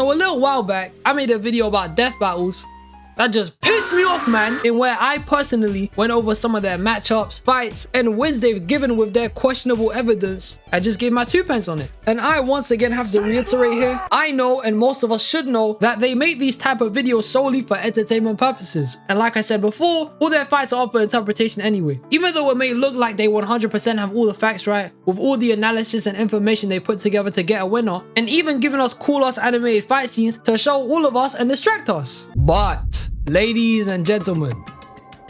So a little while back, I made a video about death battles that just pissed me off, man, in where I personally went over some of their matchups, fights, and wins they've given with their questionable evidence. I just gave my 2 pence on it. And I once again have to reiterate here, I know, and most of us should know, that they make these type of videos solely for entertainment purposes. And like I said before, all their fights are up for interpretation anyway. Even though it may look like they 100% have all the facts right, with all the analysis and information they put together to get a winner, and even giving us cool-ass animated fight scenes to show all of us and distract us. But ladies and gentlemen,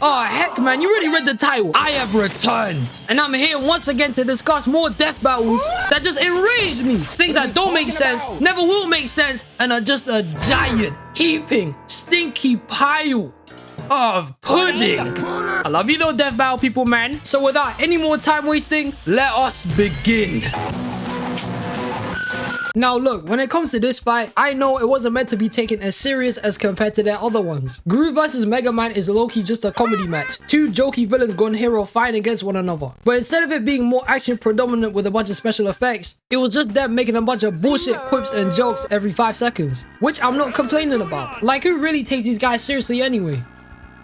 oh heck man, you already read the title. I have returned, and I'm here once again to discuss more death battles that just enraged me. Things that don't make sense, never will make sense, and are just a giant, heaping, stinky pile of pudding. I love you though, death battle people, man. So without any more time wasting, let us begin. Now look, when it comes to this fight, I know it wasn't meant to be taken as serious as compared to their other ones. Gru vs Megamind is low-key just a comedy match. Two jokey villains gone hero fighting against one another. But instead of it being more action predominant with a bunch of special effects, it was just them making a bunch of bullshit quips and jokes every 5 seconds. Which I'm not complaining about. Like, who really takes these guys seriously anyway?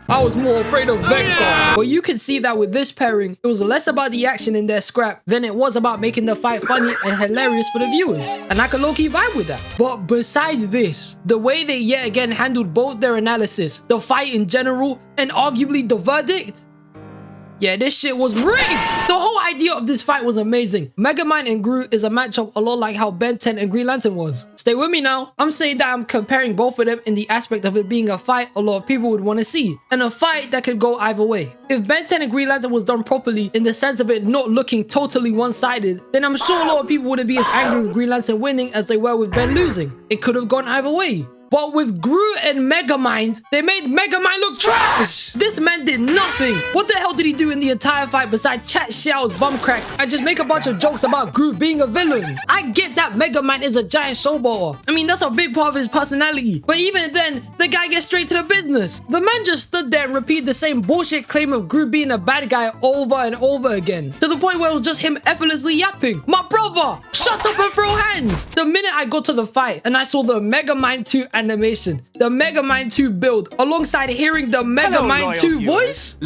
I was more afraid of Vector. But you can see that with this pairing, it was less about the action in their scrap than it was about making the fight funny and hilarious for the viewers. And I can low-key vibe with that. But besides this, the way they yet again handled both their analysis, the fight in general, and arguably the verdict, yeah, this shit was rigged. The whole idea of this fight was amazing. Megamind and Gru is a matchup a lot like how Ben 10 and Green Lantern was. Stay with me now. I'm saying that I'm comparing both of them in the aspect of it being a fight a lot of people would want to see. And a fight that could go either way. If Ben 10 and Green Lantern was done properly in the sense of it not looking totally one-sided, then I'm sure a lot of people wouldn't be as angry with Green Lantern winning as they were with Ben losing. It could have gone either way. But with Gru and Megamind, they made Megamind look trash! This man did nothing! What the hell did he do in the entire fight besides chat Xiao's bum crack and just make a bunch of jokes about Gru being a villain? I get that Megamind is a giant showballer. I mean, that's a big part of his personality. But even then, the guy gets straight to the business. The man just stood there and repeated the same bullshit claim of Gru being a bad guy over and over again. To the point where it was just him effortlessly yapping. My brother, shut up and throw hands! The minute I got to the fight and I saw the Megamind 2 animation, the Megamind 2 build, alongside hearing the Megamind 2 voice?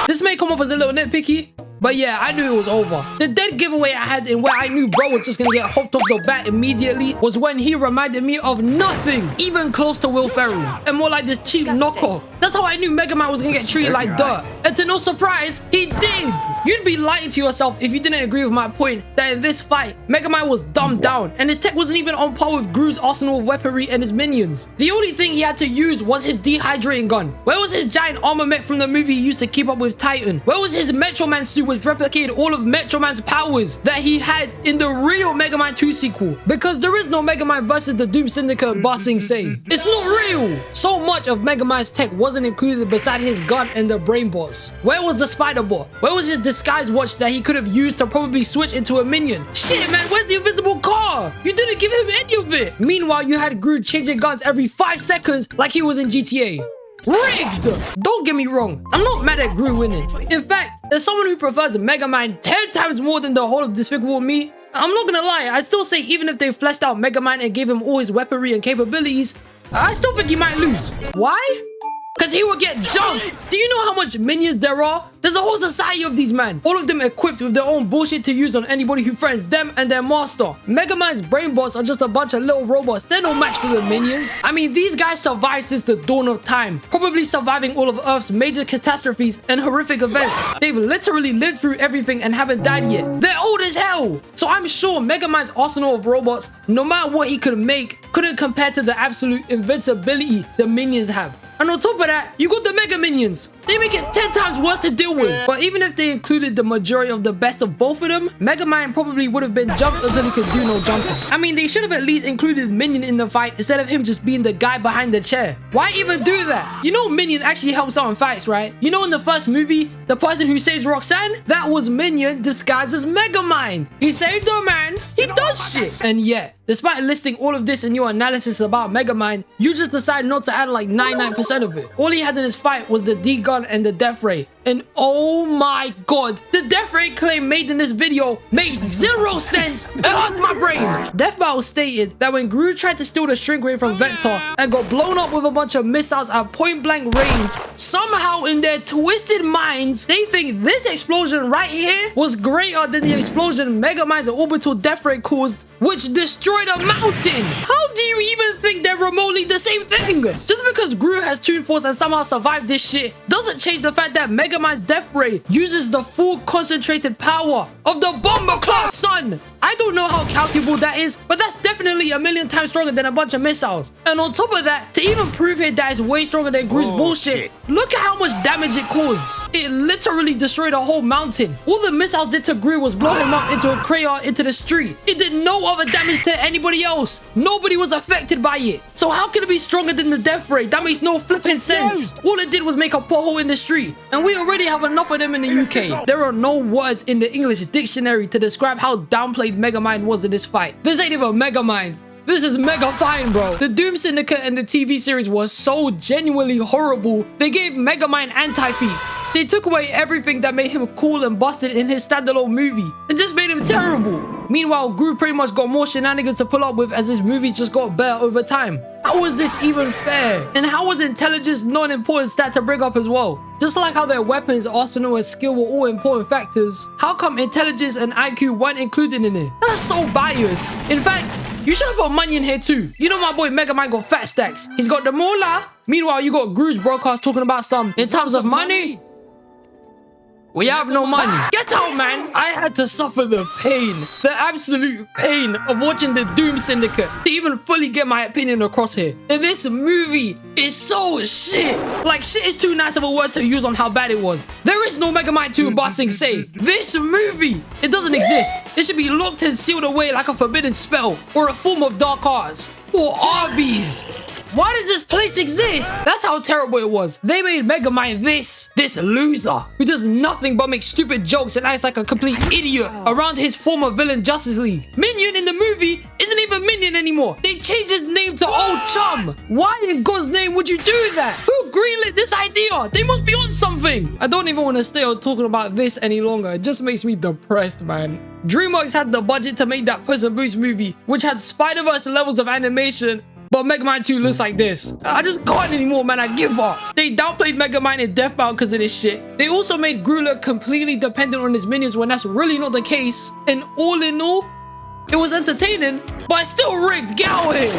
This may come off as a little nitpicky, but yeah, I knew it was over. The dead giveaway I had in where I knew bro was just gonna get hopped off the bat immediately was when he reminded me of nothing even close to Will Ferrell, and more like this cheap knockoff. That's how I knew Megamind was gonna get treated like dirt. And to no surprise, he did! You'd be lying to yourself if you didn't agree with my point that in this fight, Megamind was dumbed down and his tech wasn't even on par with Gru's arsenal of weaponry and his minions. The only thing he had to use was his dehydrating gun. Where was his giant armor mech from the movie he used to keep up with Titan? Where was his Metro Man suit which replicated all of Metro Man's powers that he had in the real Megamind 2 sequel? Because there is no Megamind versus the Doom Syndicate Bossing Say. It's not real! So much of Megamind's tech wasn't included beside his gun and the brain boss. Where was the spider bot? Where was his disguise watch that he could have used to probably switch into a minion? Shit man, where's the invisible car? You didn't give him any of it! Meanwhile, you had Gru changing guns every 5 seconds like he was in GTA. Rigged! Don't get me wrong, I'm not mad at Gru winning. In fact, as someone who prefers Megamind 10 times more than the whole of Despicable Me, I'm not gonna lie, I'd still say even if they fleshed out Megamind and gave him all his weaponry and capabilities, I still think he might lose. Why? Because he will get jumped. Do you know how much minions there are? There's a whole society of these men. All of them equipped with their own bullshit to use on anybody who threatens them and their master. Megamind's brain bots are just a bunch of little robots. They're no match for the minions. I mean, these guys survived since the dawn of time. Probably surviving all of Earth's major catastrophes and horrific events. They've literally lived through everything and haven't died yet. They're old as hell. So I'm sure Megamind's arsenal of robots, no matter what he could make, couldn't compare to the absolute invincibility the minions have. And on top of that, you got the Mega Minions. They make it 10 times worse to deal with. But even if they included the majority of the best of both of them, Megamind probably would have been jumped until he could do no jumping. I mean, they should have at least included Minion in the fight instead of him just being the guy behind the chair. Why even do that? You know Minion actually helps out in fights, right? You know in the first movie, the person who saves Roxanne? That was Minion disguised as Megamind. He saved her, man. He does shit. And yet, despite listing all of this in your analysis about Megamind, you just decided not to add like 99% of it. All he had in his fight was the D-Guard Sun and the death ray. And oh my god, the death ray claim made in this video makes zero sense. It hurts my brain. Death Battle stated that when Gru tried to steal the shrink ray from Vector and got blown up with a bunch of missiles at point blank range, somehow in their twisted minds, they think this explosion right here was greater than the explosion Megamind's orbital death ray caused, which destroyed a mountain. How do you even think they're remotely the same thing? Just because Gru has Toon Force and somehow survived this shit doesn't change the fact that Megamind's death ray uses the full concentrated power of the bomber class sun. I don't know how calculable that is, but that's definitely a million times stronger than a bunch of missiles. And on top of that, to even prove it that it's way stronger than Gru's bullshit, look at how much damage it caused. It literally destroyed a whole mountain. All the missiles did to Gru was blow him up into a crater into the street. It did no other damage to anybody else. Nobody was affected by it. So how can it be stronger than the death ray? That makes no flipping sense. All it did was make a pothole in the street. And we already have enough of them in the UK. There are no words in the English dictionary to describe how downplayed Megamind was in this fight. This ain't even Megamind. This is mega fine, bro. The Doom Syndicate and the TV series was so genuinely horrible, they gave Megamind anti-feats. They took away everything that made him cool and busted in his standalone movie and just made him terrible. Meanwhile, Gru pretty much got more shenanigans to pull up with as his movies just got better over time. How was this even fair? And how was intelligence not an important stat to bring up as well? Just like how their weapons, arsenal, and skill were all important factors, how come intelligence and IQ weren't included in it? That's so biased. In fact, you should have put money in here too. You know my boy Megamind got fat stacks. He's got the moolah. Meanwhile, you got Gru's broadcast talking about some, in terms of money, we have no money. Get out, man. I had to suffer the pain, the absolute pain of watching the Doom Syndicate to even fully get my opinion across here. And this movie is so shit. Like, shit is too nice of a word to use on how bad it was. There is no Megamind 2 Bossing Say. This movie, it doesn't exist. It should be locked and sealed away like a forbidden spell or a form of dark arts or Arby's. Why does this place exist? That's how terrible it was. They made Megamind this loser who does nothing but make stupid jokes and acts like a complete idiot around his former villain Justice League. Minion in the movie isn't even Minion anymore. They changed his name to Old Chum. Why in God's name would you do that? Who greenlit this idea? They must be on something. I don't even want to stay on talking about this any longer. It just makes me depressed, man. DreamWorks had the budget to make that Puss in Boots movie, which had Spider-Verse levels of animation, but Megamind 2 looks like this. I just can't anymore, man. I give up. They downplayed Megamind in Death Battle because of this shit. They also made Gru look completely dependent on his minions when that's really not the case. And all in all, it was entertaining, but it's still rigged. Get out of here.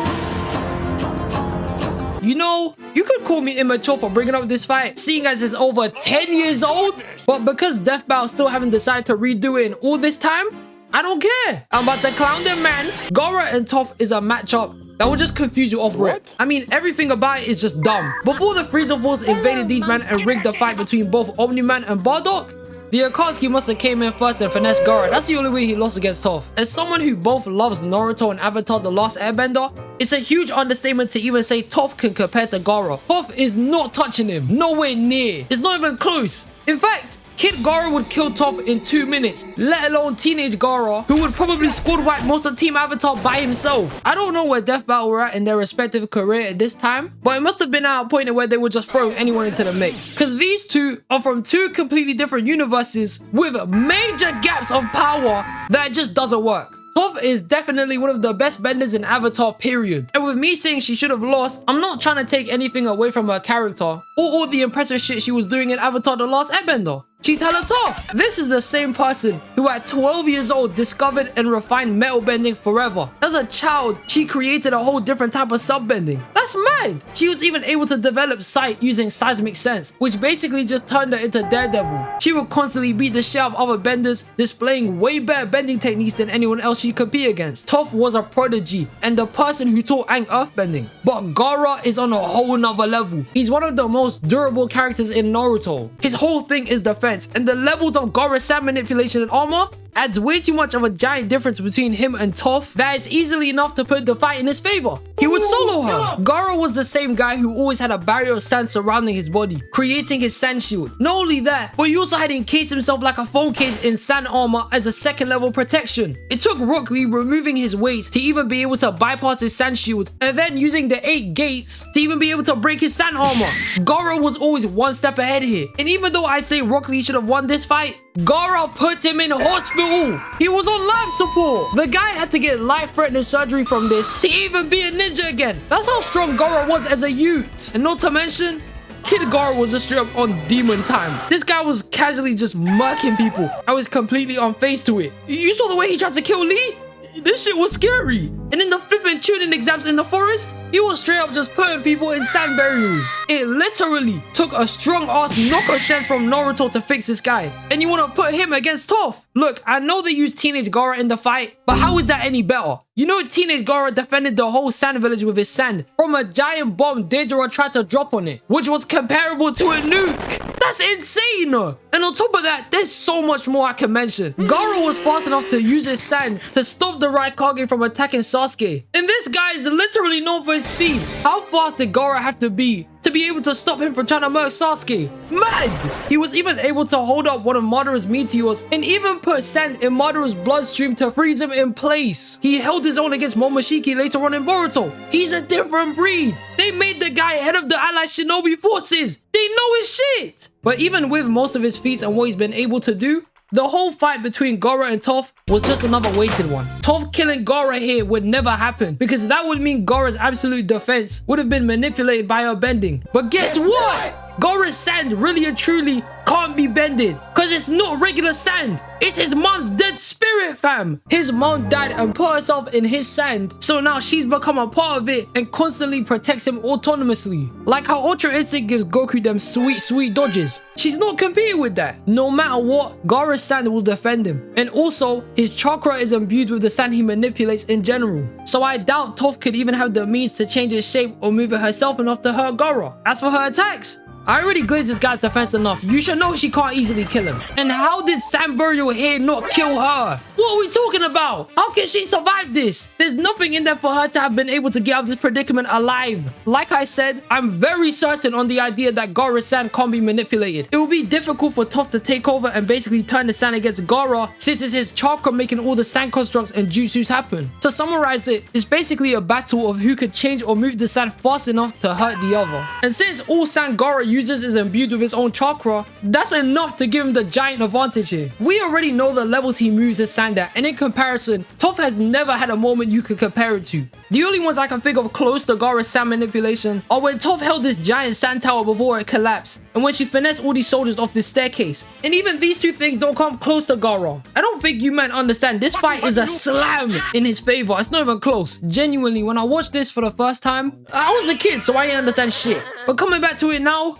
You know, you could call me immature for bringing up this fight, seeing as it's over 10 years old. But because Death Battle still haven't decided to redo it in all this time, I don't care. I'm about to clown them, man. Gaara and Toph is a matchup that will just confuse you off rip. I mean, everything about it is just dumb. Before the Freezer Force invaded these men and rigged the fight between both Omni-Man and Bardock, the Akatsuki must have came in first and finessed Gaara. That's the only way he lost against Toph. As someone who both loves Naruto and Avatar The Last Airbender, it's a huge understatement to even say Toph can compare to Gaara. Toph is not touching him. Nowhere near. It's not even close. In fact, Kid Gaara would kill Toph in 2 minutes, let alone teenage Gaara, who would probably squad wipe most of Team Avatar by himself. I don't know where Death Battle were at in their respective career at this time, but it must have been at a point where they were just throwing anyone into the mix. Because these two are from 2 completely different universes with major gaps of power that just doesn't work. Toph is definitely one of the best benders in Avatar, period. And with me saying she should have lost, I'm not trying to take anything away from her character or all the impressive shit she was doing in Avatar The Last Airbender. She's hella tough. This is the same person who at 12 years old discovered and refined metal bending forever. As a child, she created a whole different type of subbending. That's mad. She was even able to develop sight using seismic sense, which basically just turned her into Daredevil. She would constantly beat the shit out of other benders, displaying way better bending techniques than anyone else she compete against. Toph was a prodigy and the person who taught Aang earthbending. But Gaara is on a whole nother level. He's one of the most durable characters in Naruto. His whole thing is defense, and the levels of Gaara's sand manipulation and armor adds way too much of a giant difference between him and Toph that it's easily enough to put the fight in his favor. He would solo her. Gaara was the same guy who always had a barrier of sand surrounding his body, creating his sand shield. Not only that, but he also had encased himself like a phone case in sand armor as a second level protection. It took Rock Lee removing his weights to even be able to bypass his sand shield, and then using the 8 gates to even be able to break his sand armor. Gaara was always one step ahead here. And even though I say Rock Lee should have won this fight, Gaara put him in hospital. He was on life support. The guy had to get life-threatening surgery from this to even be a ninja again. That's how strong Gaara was as a youth. And not to mention, Kid Gaara was just straight up on demon time. This guy was casually just murking people. I was completely unfazed to it. You saw the way he tried to kill Lee? This shit was scary. And in the flipping tuning exams in the forest, he was straight up just putting people in sand burials. It literally took a strong ass knockout sense from Naruto to fix this guy. And you want to put him against Toph? Look, I know they used Teenage Gaara in the fight, but how is that any better? You know Teenage Gaara defended the whole sand village with his sand from a giant bomb Deidara tried to drop on it, which was comparable to a nuke. That's insane! And on top of that, there's so much more I can mention. Gaara was fast enough to use his sand to stop the Raikage from attacking Sasuke. And this guy is literally known for his speed. How fast did Gaara have to be able to stop him from trying to murk Sasuke? Mad! He was even able to hold up one of Madara's meteors and even put sand in Madara's bloodstream to freeze him in place. He held his own against Momoshiki later on in Boruto. He's a different breed. They made the guy head of the allied shinobi forces. They know his shit. But even with most of his feats and what he's been able to do, the whole fight between Gaara and Toph was just another wasted one. Toph killing Gaara here would never happen because that would mean Gaara's absolute defense would have been manipulated by her bending. But guess what? Gaara's sand really and truly can't be bended because it's not regular sand. It's his mom's dead spirit, fam. His mom died and put herself in his sand, so now she's become a part of it and constantly protects him autonomously. Like how Ultra Instinct gives Goku them sweet dodges. She's not competing with that. No matter what, Gaara's sand will defend him. And also, his chakra is imbued with the sand he manipulates in general. So I doubt Toph could even have the means to change his shape or move it herself enough to hurt Gaara. As for her attacks, I already glazed this guy's defense enough. You should know she can't easily kill him. And how did Sand Burial here not kill her? What are we talking about? How can she survive this? There's nothing in there for her to have been able to get out of this predicament alive. Like I said, I'm very certain on the idea that Gaara's sand can't be manipulated. It will be difficult for Toph to take over and basically turn the sand against Gaara since it's his chakra making all the sand constructs and jutsus happen. To summarize it, it's basically a battle of who could change or move the sand fast enough to hurt the other. And since all sand Gaara uses is imbued with his own chakra, that's enough to give him the giant advantage here. We already know the levels he moves his sand at, and in comparison, Toph has never had a moment you could compare it to. The only ones I can think of close to Gaara's sand manipulation are when Toph held this giant sand tower before it collapsed, and when she finessed all these soldiers off this staircase. And even these two things don't come close to Gaara. I don't think you men understand, this fight is a slam in his favor. It's not even close. Genuinely, when I watched this for the first time, I was a kid, so I didn't understand shit. But coming back to it now,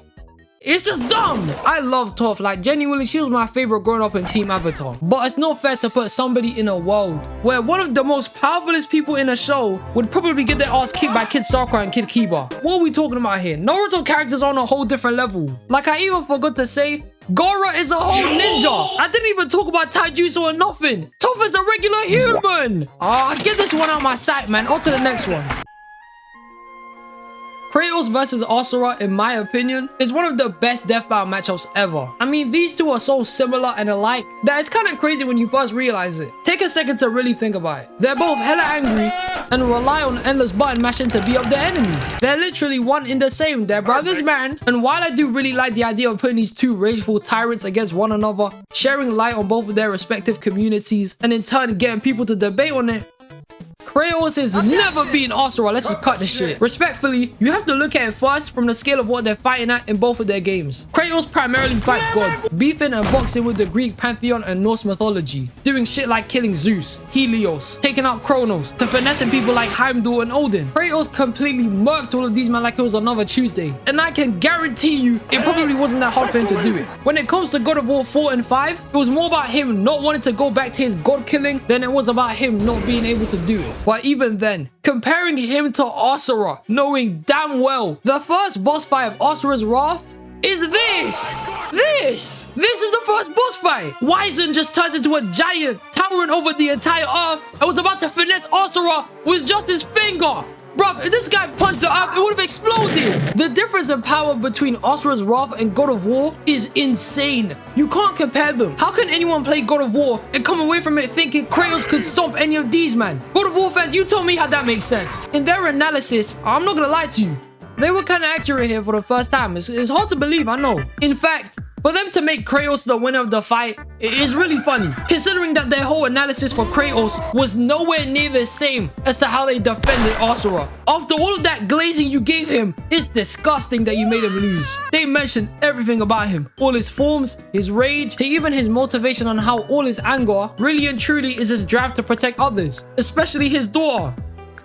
it's just dumb. I love Toph. Like, genuinely, she was my favorite growing up in Team Avatar. But it's not fair to put somebody in a world where one of the most powerfulest people in a show would probably get their ass kicked by Kid Sakura and Kid Kiba. What are we talking about here? Naruto characters are on a whole different level. Like, I even forgot to say, Gaara is a whole ninja. I didn't even talk about taijutsu or nothing. Toph is a regular human. Get this one out my sight, man. On to the next one. Kratos versus Asura, in my opinion, is one of the best death battle matchups ever. I mean, these two are so similar and alike that it's kind of crazy when you first realize it. Take a second to really think about it. They're both hella angry and rely on endless button mashing to beat up their enemies. They're literally one in the same. They're brothers, man. And while I do really like the idea of putting these two rageful tyrants against one another, sharing light on both of their respective communities, and in turn getting people to debate on it, Kratos is never beating Asura. Let's just cut this shit. Respectfully, you have to look at it first from the scale of what they're fighting at in both of their games. Kratos primarily fights gods, beefing and boxing with the Greek pantheon and Norse mythology, doing shit like killing Zeus, Helios, taking out Kronos, to finessing people like Heimdall and Odin. Kratos completely murked all of these men like it was another Tuesday, and I can guarantee you it probably wasn't that hard for him to do it. When it comes to God of War 4 and 5, it was more about him not wanting to go back to his god killing than it was about him not being able to do it. But even then, comparing him to Asura, knowing damn well the first boss fight of Asura's Wrath is this! This is the first boss fight. Aizen just turns into a giant, towering over the entire earth, and was about to finesse Asura with just his finger. Bruv, if this guy punched the earth, it would have exploded. The difference in power between Asura's Wrath and God of War is insane. You can't compare them. How can anyone play God of War and come away from it thinking Kratos could stomp any of these, man? God of War fans, you tell me how that makes sense. In their analysis, I'm not gonna lie to you, they were kind of accurate here for the first time. It's hard to believe, I know. In fact, for them to make Kratos the winner of the fight, it is really funny, considering that their whole analysis for Kratos was nowhere near the same as to how they defended Asura. After all of that glazing you gave him, it's disgusting that you made him lose. They mentioned everything about him, all his forms, his rage, to even his motivation on how all his anger really and truly is his drive to protect others, especially his daughter.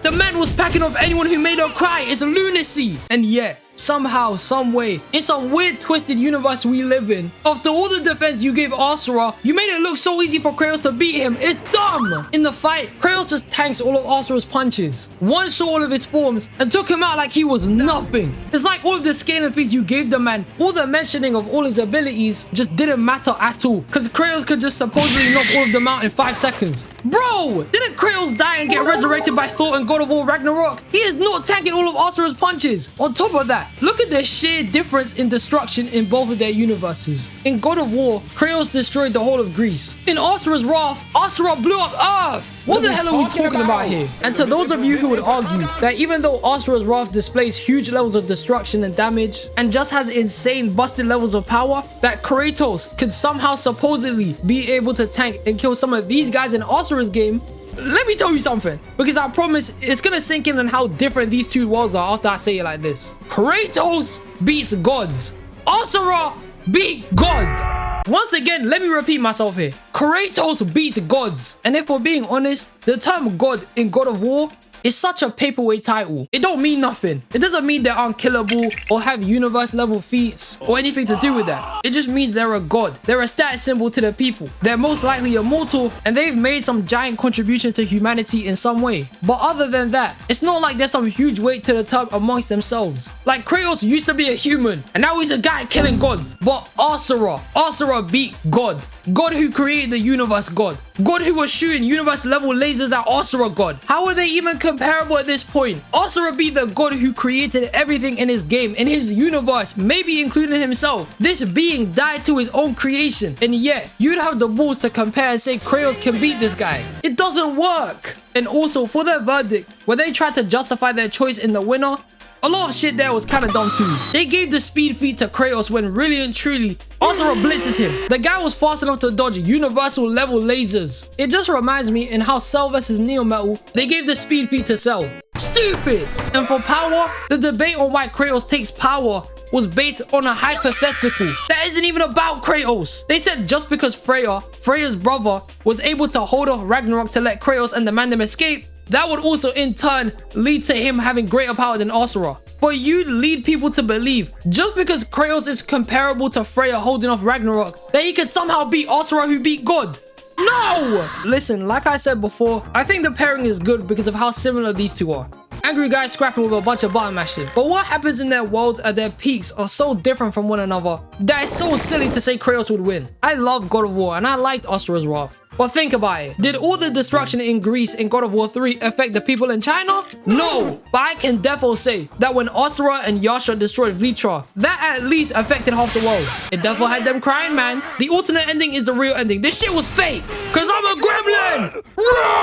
The man was packing off anyone who made her cry. It's lunacy. And yet, somehow, some way, in some weird twisted universe we live in, after all the defense you gave Asura, you made it look so easy for Kratos to beat him. It's dumb. In the fight, Kratos just tanks all of Asura's punches, one shot all of his forms, and took him out like he was nothing. It's like all of the scaling feats you gave the man, all the mentioning of all his abilities just didn't matter at all, because Kratos could just supposedly knock all of them out in 5 seconds. Bro, didn't Kratos die and get resurrected by Thor in God of War Ragnarok? He is not tanking all of Asura's punches. On top of that, look at the sheer difference in destruction in both of their universes. In God of War, Kratos destroyed the whole of Greece. In Asura's Wrath, Asura blew up Earth. What the hell are we talking about here? And to those of you who would argue that even though Asura's Wrath displays huge levels of destruction and damage, and just has insane busted levels of power, that Kratos could somehow supposedly be able to tank and kill some of these guys in Asura's game, let me tell you something, because I promise it's gonna sink in on how different these two worlds are after I say it like this. Kratos beats gods. Asura beat God. Once again, let me repeat myself here. Kratos beats gods. And if we're being honest, the term God in God of War is such a paperweight title. It don't mean nothing. It doesn't mean they're unkillable or have universe level feats or anything to do with that. It just means they're a god. They're a status symbol to the people. They're most likely immortal and they've made some giant contribution to humanity in some way. But other than that, it's not like there's some huge weight to the term amongst themselves. Like Kratos used to be a human and now he's a guy killing gods. But Asura beat God. God who created the universe God. God who was shooting universe level lasers at Asura God. How are they even comparable at this point? Asura beat the God who created everything in his game, in his universe, maybe including himself. This being died to his own creation. And yet, you'd have the balls to compare and say Kratos can beat this guy. It doesn't work. And also, for their verdict, where they tried to justify their choice in the winner, a lot of shit there was kind of dumb too. They gave the speed feat to Kratos when really and truly Asura blitzes him. The guy was fast enough to dodge universal level lasers. It just reminds me in how Cell vs Neo Metal, they gave the speed feat to Cell. Stupid! And for power, the debate on why Kratos takes power was based on a hypothetical that isn't even about Kratos. They said just because Freya's brother, was able to hold off Ragnarok to let Kratos and the Mandem escape, that would also in turn lead to him having greater power than Asura. But you'd lead people to believe just because Kratos is comparable to Freya holding off Ragnarok, that he could somehow beat Asura who beat God. No! Listen, like I said before, I think the pairing is good because of how similar these two are. Angry guys scrapping with a bunch of button mashing. But what happens in their worlds at their peaks are so different from one another that it's so silly to say Kratos would win. I love God of War and I liked Asura's Wrath. But think about it. Did all the destruction in Greece in God of War 3 affect the people in China? No. But I can definitely say that when Asura and Yasha destroyed Vitra, that at least affected half the world. It definitely had them crying, man. The alternate ending is the real ending. This shit was fake. Cause I'm a gremlin.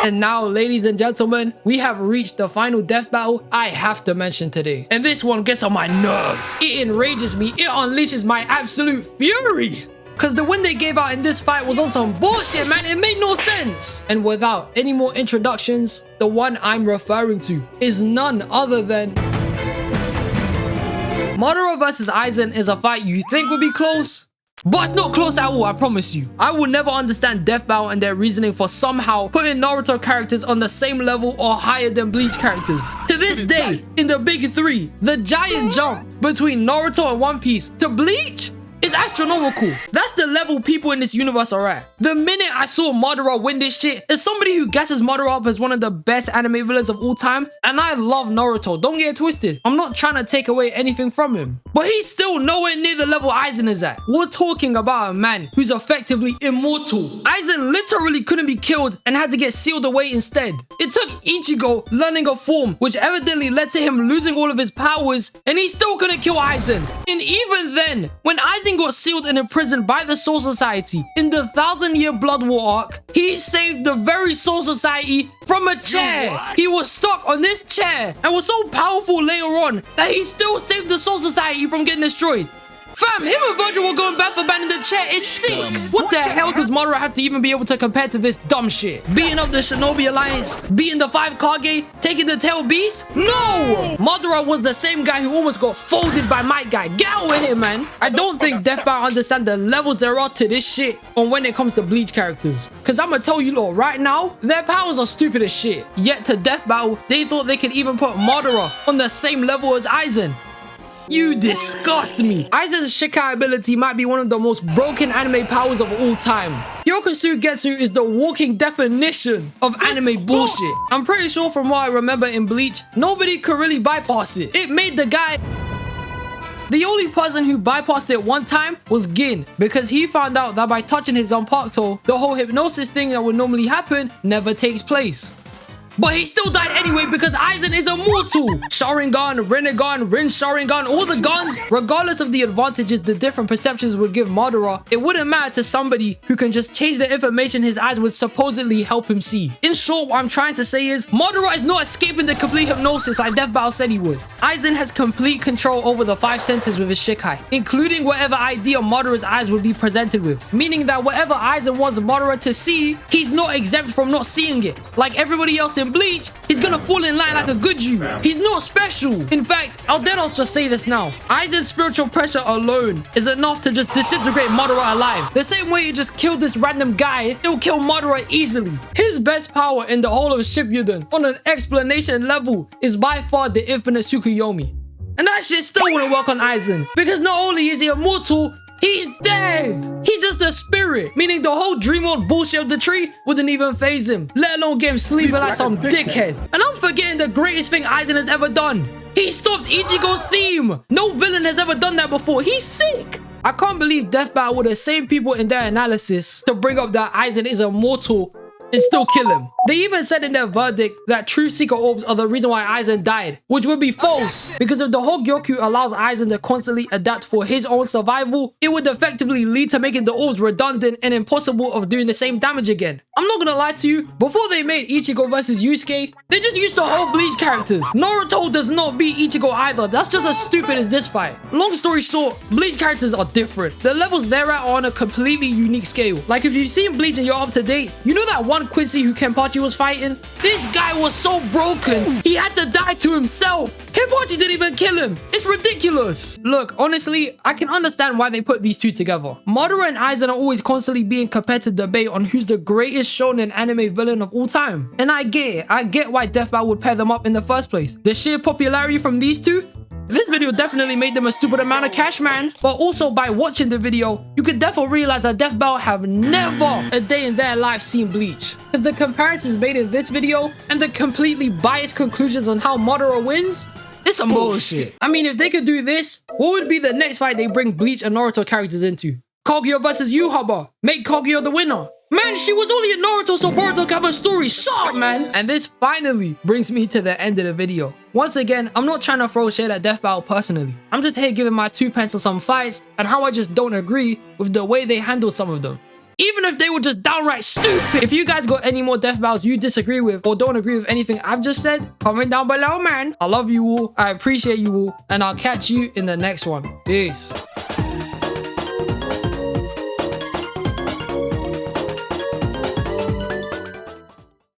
And now, ladies and gentlemen, we have reached the final death battle I have to mention today. And this one gets on my nerves. It enrages me. It unleashes my absolute fury. Cause the win they gave out in this fight was on some bullshit, man. It made no sense. And without any more introductions, the one I'm referring to is none other than Madara versus Aizen is a fight you think would be close, but it's not close at all, I promise you. I will never understand Death Battle and their reasoning for somehow putting Naruto characters on the same level or higher than Bleach characters. To this day, in the big three, the giant jump between Naruto and One Piece to Bleach is astronomical. That's the level people in this universe are at. The minute I saw Madara win this shit, as somebody who guesses Madara up as one of the best anime villains of all time, and I love Naruto, don't get it twisted. I'm not trying to take away anything from him, but he's still nowhere near the level Aizen is at. We're talking about a man who's effectively immortal. Aizen literally couldn't be killed and had to get sealed away instead. It took Ichigo learning a form, which evidently led to him losing all of his powers, and he still couldn't kill Aizen. And even then, when Aizen got sealed and imprisoned by the Soul Society in the 1000-year Blood War arc, he saved the very Soul Society from a chair. He was stuck on this chair and was so powerful later on that he still saved the Soul Society from getting destroyed. Fam, him and Virgil were going back for banning the chair. It's sick. What the hell does Madara have to even be able to compare to this dumb shit? Beating up the Shinobi Alliance, beating the 5 Kage, taking the Tail Beast? No! Madara was the same guy who almost got folded by Might Guy. Get out with him, man. I don't think Death Battle understand the levels there are to this shit on when it comes to Bleach characters. Cause I'ma tell you lot, right now, their powers are stupid as shit. Yet to Death Battle, they thought they could even put Madara on the same level as Aizen. You disgust me. Aizen's Shikai ability might be one of the most broken anime powers of all time. Hyokusu Getsu is the walking definition of anime bullshit. I'm pretty sure from what I remember in Bleach, nobody could really bypass it. It made the guy... The only person who bypassed it one time was Gin, because he found out that by touching his Zanpakuto, the whole hypnosis thing that would normally happen never takes place. But he still died anyway because Aizen is immortal. Sharingan, Rinnegan, Rin Sharingan, all the guns, regardless of the advantages the different perceptions would give Madara, it wouldn't matter to somebody who can just change the information his eyes would supposedly help him see. In short, what I'm trying to say is, Madara is not escaping the complete hypnosis like Death Battle said he would. Aizen has complete control over the 5 senses with his Shikai, including whatever idea Madara's eyes would be presented with. Meaning that whatever Aizen wants Madara to see, he's not exempt from not seeing it. Like everybody else in Bleach, he's gonna fall in line like a good Jew. He's not special. In fact, I'll just say this now. Aizen's spiritual pressure alone is enough to just disintegrate Madara alive. The same way you just killed this random guy, it'll kill Madara easily. His best power in the whole of Shippuden on an explanation level is by far the infinite Tsukuyomi. And that shit still wouldn't work on Aizen, because not only is he immortal, he's dead! He's just a spirit, meaning the whole dream world bullshit of the tree wouldn't even faze him, let alone get him sleeping like some dickhead. And I'm forgetting the greatest thing Aizen has ever done. He stopped Ichigo's theme! No villain has ever done that before. He's sick! I can't believe Death Battle were the same people in their analysis to bring up that Aizen is immortal and still kill him. They even said in their verdict that true secret orbs are the reason why Aizen died, which would be false, because if the whole Gyokyu allows Aizen to constantly adapt for his own survival, it would effectively lead to making the orbs redundant and impossible of doing the same damage again. I'm not gonna lie to you, before they made Ichigo versus Yusuke, they just used the whole Bleach characters. Naruto does not beat Ichigo either. That's just as stupid as this fight. Long story short, Bleach characters are different. The levels they're at are on a completely unique scale. Like if you've seen Bleach and you're up to date, you know that one Quincy who Kenpachi was fighting? This guy was so broken, he had to die to himself. Kenpachi didn't even kill him. It's ridiculous. Look, honestly, I can understand why they put these two together. Madara and Aizen are always constantly being compared to debate on who's the greatest shonen anime villain of all time. And I get it. I get why Death Battle would pair them up in the first place. The sheer popularity from these two, this video definitely made them a stupid amount of cash, man. But also by watching the video, you can definitely realize that Death Battle have never a day in their life seen Bleach. Because the comparisons made in this video and the completely biased conclusions on how Madara wins, it's some bullshit. I mean, if they could do this, what would be the next fight they bring Bleach and Naruto characters into? Kaguya versus Yhwach. Make Kaguya the winner. Man, she was only in Naruto so Boruto can have a story. Shut up, man. And this finally brings me to the end of the video. Once again, I'm not trying to throw shade at Death Battle personally. I'm just here giving my 2 pence on some fights and how I just don't agree with the way they handle some of them. Even if they were just downright stupid. If you guys got any more Death Battles you disagree with or don't agree with anything I've just said, comment down below, man. I love you all. I appreciate you all. And I'll catch you in the next one. Peace.